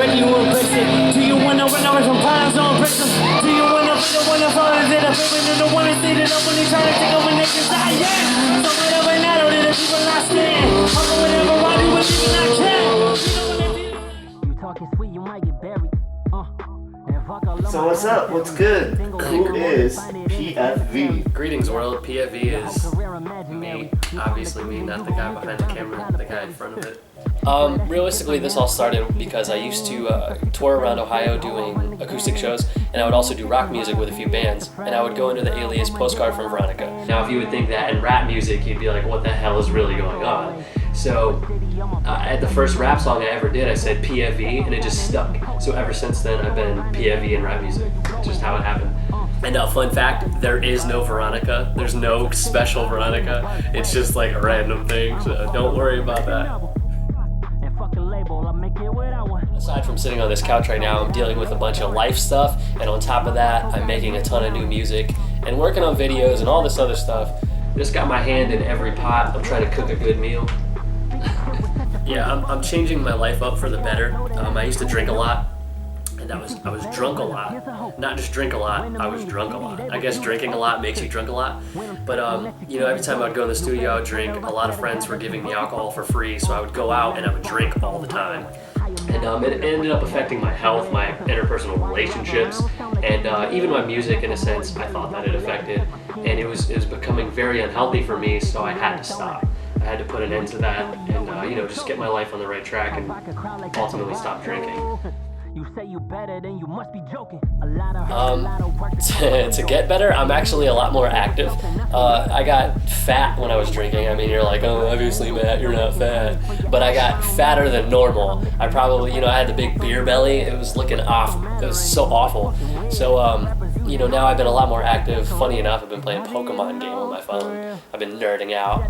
ready to embrace it? Do you wanna run away from piles on break them? Do you wanna be the one that fall into the favorite and the one that stayed it up when they try to take over nations? So whatever not only the people I stand. I'll go whatever I do, but even I can. You talking sweet, you might get buried. So what's up? What's good? Who is PFV? Greetings world, PFV is me. Obviously me, not the guy behind the camera, the guy in front of it. Realistically, this all started because I used to tour around Ohio doing acoustic shows, and I would also do rock music with a few bands, and I would go into the alias Postcard from Veronica. Now, if you would think that in rap music, you'd be like, what the hell is really going on? So, at the first rap song I ever did, I said PFV, and it just stuck. So ever since then, I've been PFV in rap music, just how it happened. And fun fact, there is no Veronica. There's no special Veronica. It's just like a random thing, so don't worry about that. Aside from sitting on this couch right now, I'm dealing with a bunch of life stuff, and on top of that, I'm making a ton of new music and working on videos and all this other stuff. Just got my hand in every pot. I'm trying to cook a good meal. Yeah, I'm changing my life up for the better. I used to drink a lot, and I was drunk a lot. Not just drink a lot, I was drunk a lot. I guess drinking a lot makes you drunk a lot. But every time I'd go in the studio, I would drink. A lot of friends were giving me alcohol for free, so I would go out and I would drink all the time. And it ended up affecting my health, my interpersonal relationships, and even my music in a sense. I thought that it affected, and it was becoming very unhealthy for me, so I had to stop. I had to put an end to that and just get my life on the right track and ultimately stop drinking. You say you better, then you must be joking. To get better, I'm actually a lot more active. I got fat when I was drinking. I mean, you're like, oh, obviously, Matt, you're not fat. But I got fatter than normal. I probably, I had the big beer belly. It was looking off. It was so awful. So, now I've been a lot more active. Funny enough, I've been playing Pokemon game on my phone. I've been nerding out.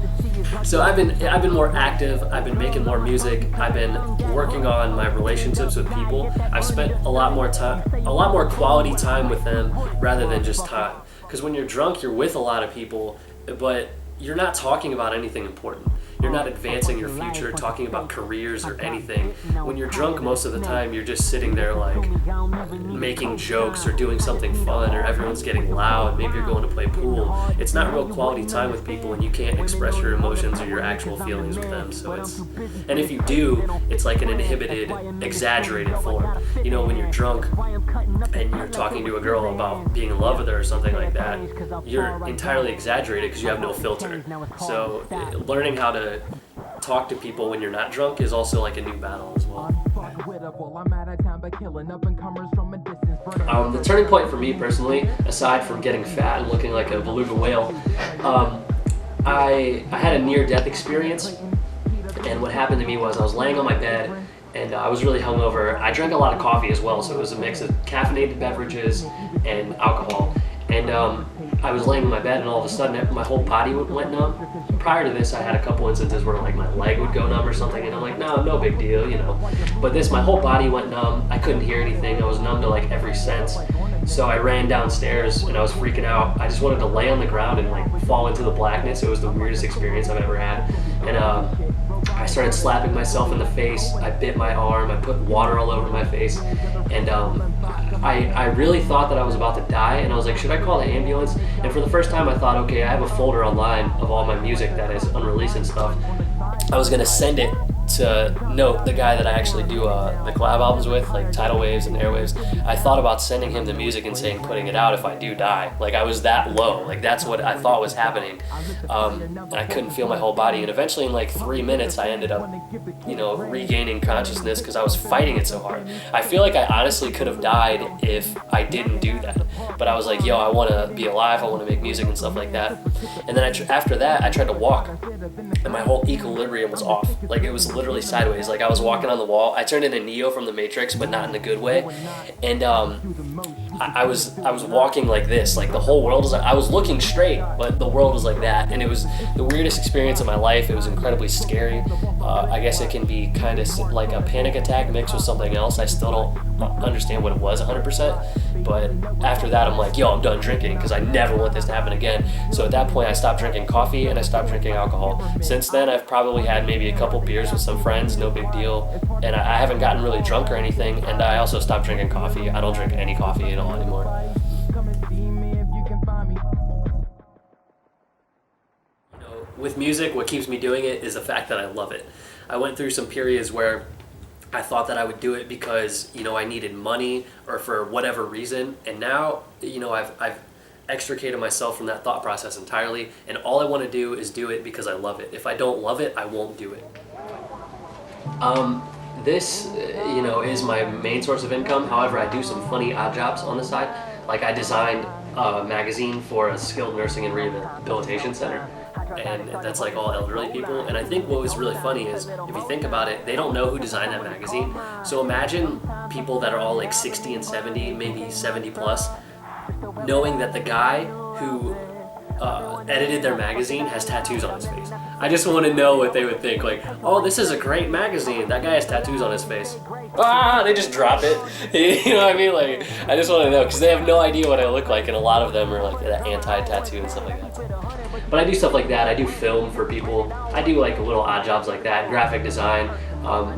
So I've been more active. I've been making more music. I've been working on my relationships with people. I've spent a lot more quality time with them rather than just time. Because when you're drunk, you're with a lot of people, but you're not talking about anything important. You're not advancing your future, talking about careers or anything. When you're drunk, most of the time, you're just sitting there like making jokes or doing something fun, or everyone's getting loud. Maybe you're going to play pool. It's not real quality time with people, and you can't express your emotions or your actual feelings with them. And if you do, it's like an inhibited, exaggerated form. When you're drunk and you're talking to a girl about being in love with her or something like that, you're entirely exaggerated because you have no filter. So learning how to talk to people when you're not drunk is also like a new battle as well. The turning point for me personally, aside from getting fat and looking like a beluga whale, I had a near-death experience, and what happened to me was I was laying on my bed and I was really hungover. I drank a lot of coffee as well, so it was a mix of caffeinated beverages and alcohol. And I was laying in my bed, and all of a sudden my whole body went numb. Prior to this, I had a couple instances where like my leg would go numb or something, and I'm like, no big deal, But my whole body went numb. I couldn't hear anything. I was numb to like every sense. So I ran downstairs and I was freaking out. I just wanted to lay on the ground and like fall into the blackness. It was the weirdest experience I've ever had. And I started slapping myself in the face. I bit my arm. I put water all over my face. And I really thought that I was about to die, and I was like, should I call the ambulance? And for the first time I thought, okay, I have a folder online of all my music that is unreleased and stuff. I was gonna send it to Note, the guy that I actually do the collab albums with, like Tidal Waves and Airwaves. I thought about sending him the music and saying, putting it out if I do die. Like I was that low, like that's what I thought was happening. And I couldn't feel my whole body, and eventually in like 3 minutes I ended up, regaining consciousness because I was fighting it so hard. I feel like I honestly could have died if I didn't do that, but I was like, I want to be alive, I want to make music and stuff like that. And then after that I tried to walk, and my whole equilibrium was off. Like it was literally sideways. Like I was walking on the wall. I turned into Neo from the Matrix, but not in a good way. And I was walking like this. Like the whole world was like, I was looking straight, but the world was like that. And it was the weirdest experience of my life. It was incredibly scary. I guess it can be kind of like a panic attack mixed with something else. I still don't understand what it was 100%, but after that I'm like, yo, I'm done drinking because I never want this to happen again. So at that point I stopped drinking coffee and I stopped drinking alcohol. Since then I've probably had maybe a couple beers with some friends, no big deal, and I haven't gotten really drunk or anything, and I also stopped drinking coffee. I don't drink any coffee at all anymore. With music, what keeps me doing it is the fact that I love it. I went through some periods where I thought that I would do it because, I needed money or for whatever reason, and now, I've extricated myself from that thought process entirely, and all I want to do is do it because I love it. If I don't love it, I won't do it. This, is my main source of income. However, I do some funny odd jobs on the side. Like I designed a magazine for a skilled nursing and rehabilitation center. And that's like all elderly people. And I think what was really funny is, if you think about it, they don't know who designed that magazine. So imagine people that are all like 60 and 70, maybe 70 plus, knowing that the guy who edited their magazine has tattoos on his face. I just want to know what they would think. Like, oh, this is a great magazine. That guy has tattoos on his face. They just drop it. You know what I mean? Like, I just want to know because they have no idea what I look like, and a lot of them are like anti-tattoo and stuff like that. But I do stuff like that. I do film for people. I do like little odd jobs like that, graphic design,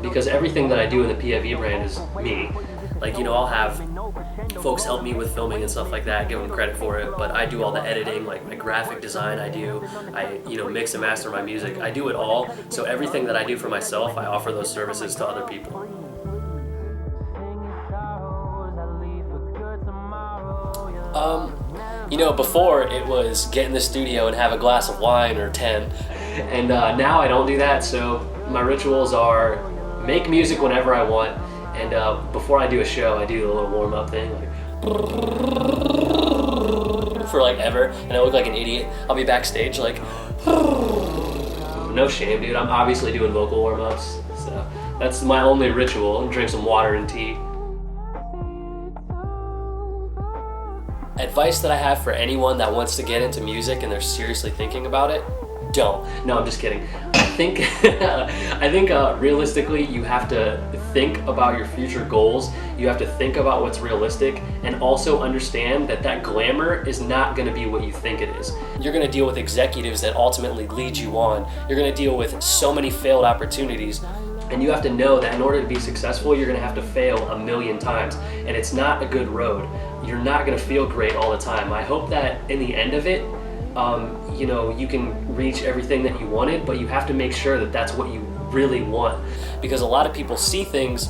because everything that I do in the PFV brand is me. Like, I'll have folks help me with filming and stuff like that, give them credit for it, but I do all the editing, like my graphic design I mix and master my music. I do it all, so everything that I do for myself, I offer those services to other people. Before it was get in the studio and have a glass of wine or 10, and now I don't do that, so my rituals are make music whenever I want, and before I do a show, I do a little warm-up thing, like for like ever, and I look like an idiot. I'll be backstage like, no shame, dude, I'm obviously doing vocal warm-ups, so that's my only ritual, and drink some water and tea. Advice that I have for anyone that wants to get into music and they're seriously thinking about it, don't. No, I'm just kidding. I think realistically you have to think about your future goals. You have to think about what's realistic, and also understand that glamour is not going to be what you think it is. You're going to deal with executives that ultimately lead you on. You're going to deal with so many failed opportunities. And you have to know that in order to be successful, you're going to have to fail 1,000,000 times. And it's not a good road. You're not going to feel great all the time. I hope that in the end of it, you can reach everything that you wanted, but you have to make sure that that's what you really want. Because a lot of people see things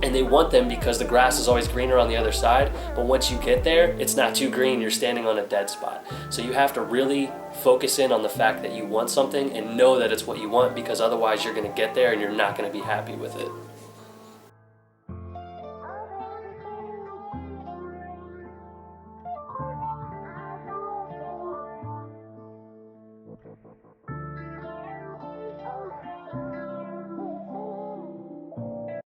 and they want them because the grass is always greener on the other side, but once you get there, it's not too green, you're standing on a dead spot. So you have to really focus in on the fact that you want something and know that it's what you want, because otherwise you're going to get there and you're not going to be happy with it.